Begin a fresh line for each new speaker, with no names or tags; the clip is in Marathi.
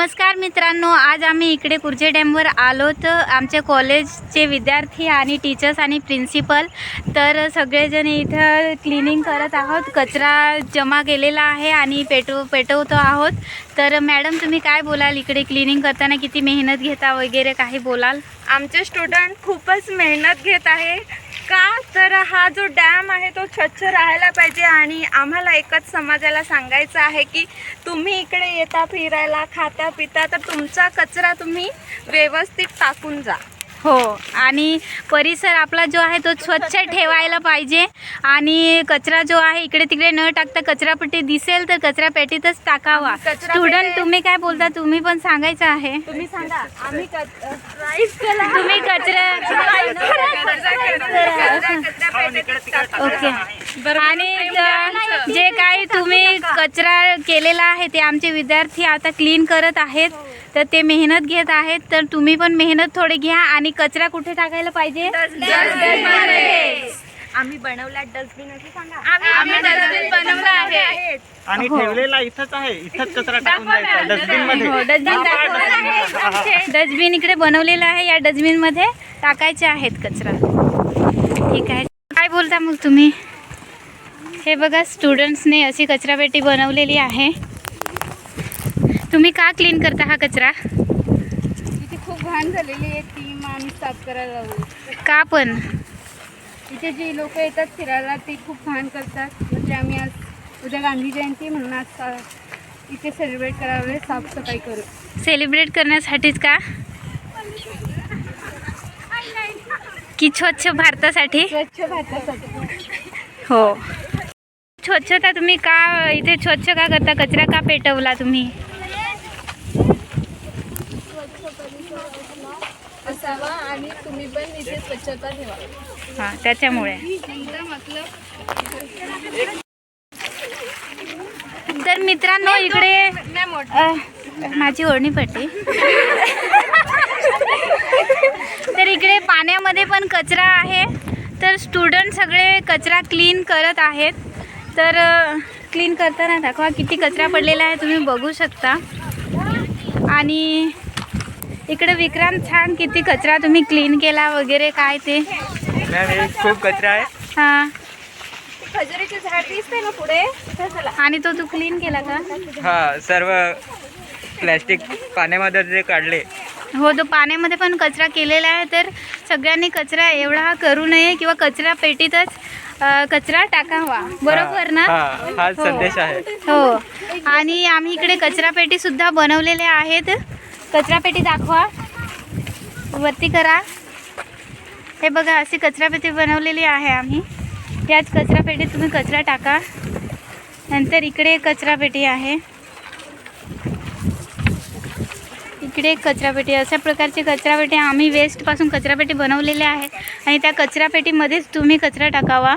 नमस्कार मित्रांनो, आज आम्ही इकडे कुर्जे डॅमवर आलोत. आमचे कॉलेजचे विद्यार्थी आणि टीचर्स आणि प्रिन्सिपल तर सगळेजण इथं क्लिनिंग करत आहोत. कचरा जमा केलेला आहे आणि पेटवतो आहोत. तर मॅडम, तुम्ही काय बोलाल? इकडे क्लिनिंग करताना किती मेहनत घेता वगैरे काही बोलाल?
आमचे स्टुडंट खूपच मेहनत घेत आहे. का तर हा जो डॅम आहे तो स्वच्छ राहायला पाहिजे आणि आम्हाला एकच समाजाला सांगायचं आहे की तुम्ही इकडे येता फिरायला, खाता पिता, तर तुमचा कचरा तुम्ही व्यवस्थित टाकून जा.
हो, आणि परिसर आपला जो आहे तो स्वच्छ ठेवायला पाहिजे. आणि कचरा जो आहे इकडे तिकडे न टाकता कचरापेटी दिसेल तर कचरापेटीतच टाकावा. स्टुडंट, तुम्ही काय बोलता? तुम्ही पण सांगायचं आहे.
तुम्ही सांगा. आम्ही
तुम्ही कचरा ओके. आणि जे काही तुम्ही कचरा केलेला आहे ते आमचे विद्यार्थी आता क्लीन करत आहेत. तर ते मेहनत घेत आहेत. तर तुम्ही पण मेहनत थोडी घ्या. आणि कचरा कुठे टाकायला पाहिजे?
आम्ही बनवला डस्टबिन असं सांगा.
आम्ही डस्टबिन बनवला आहे
आणि ठेवलेला इथंच आहे. इथंच कचरा टाकून जायचा डस्टबिन मध्ये.
हो, डस्टबिन इकडे बनवलेला आहे. या डस्टबिन मध्ये टाकायचे आहेत कचरा. ठीक आहे. काय बोलता मग तुम्ही? हे बघा, स्टुडंट्सने अशी कचरापेटी बनवलेली आहे. तुम्ही का क्लीन करता हा कचरा?
इथे खूप घाण झालेली आहे, ती आम्ही साफ करायला लावू.
का पण?
इथे जी लोक येतात फिरायला ते खूप घाण करतात. म्हणजे आम्ही आज उद्या गांधी जयंती म्हणून आज इथे सेलिब्रेट करावे, साफसफाई करू.
सेलिब्रेट करण्यासाठीच का? की स्वच्छ भारतासाठी?
स्वच्छ भारतासाठी.
हो. स्वच्छता तुम्ही का इथे स्वच्छ का करता? कचरा का पेटवला तुम्ही?
असावा आणि तुम्ही पण इथे स्वच्छता ठेवा.
हां, त्याच्यामुळे. तर मित्रांनो, इकडे माझी ओढणी पडली. तर इकडे पाण्यामध्ये पण कचरा आहे. तर स्टुडंट सगळे कचरा क्लीन करत आहेत. तर क्लीन करताना दाखवा किती कचरा पडलेला आहे, तुम्ही बघू शकता. आणि इकडे विक्रांत, छान किती कचरा तुम्ही क्लीन केला वगैरे काय ते?
खूप कचरा आहे.
हां.
खजुरीचे झाड दिसते ना पुढे,
आणि तो तू क्लीन केला का?
हा, सर्व प्लॅस्टिक पाण्यामध्ये जे काढले.
हो, तो पाण्यामध्ये पण कचरा केलेला आहे. तर सगळ्यांनी कचरा एवढा करू नये किंवा कचरा पेटीतच कचरा टाकावा, बरोबर ना?
हा संदेश आहे.
हो. आणि आम्ही इकडे कचरापेटी सुद्धा बनवलेल्या आहेत. कचरापेटी दाखवा, वरती करा. हे बघा, अशी कचरापेटी बनवलेली आहे आम्ही. याच कचरापेटीत तुम्ही कचरा टाका. नंतर इकडे एक कचरापेटी आहे. इकडे एक कचरापेटी. अशा प्रकारची कचरापेटी आम्ही वेस्टपासून कचरापेटी बनवलेल्या आहेत. आणि त्या कचरापेटीमध्येच तुम्ही कचरा टाकावा.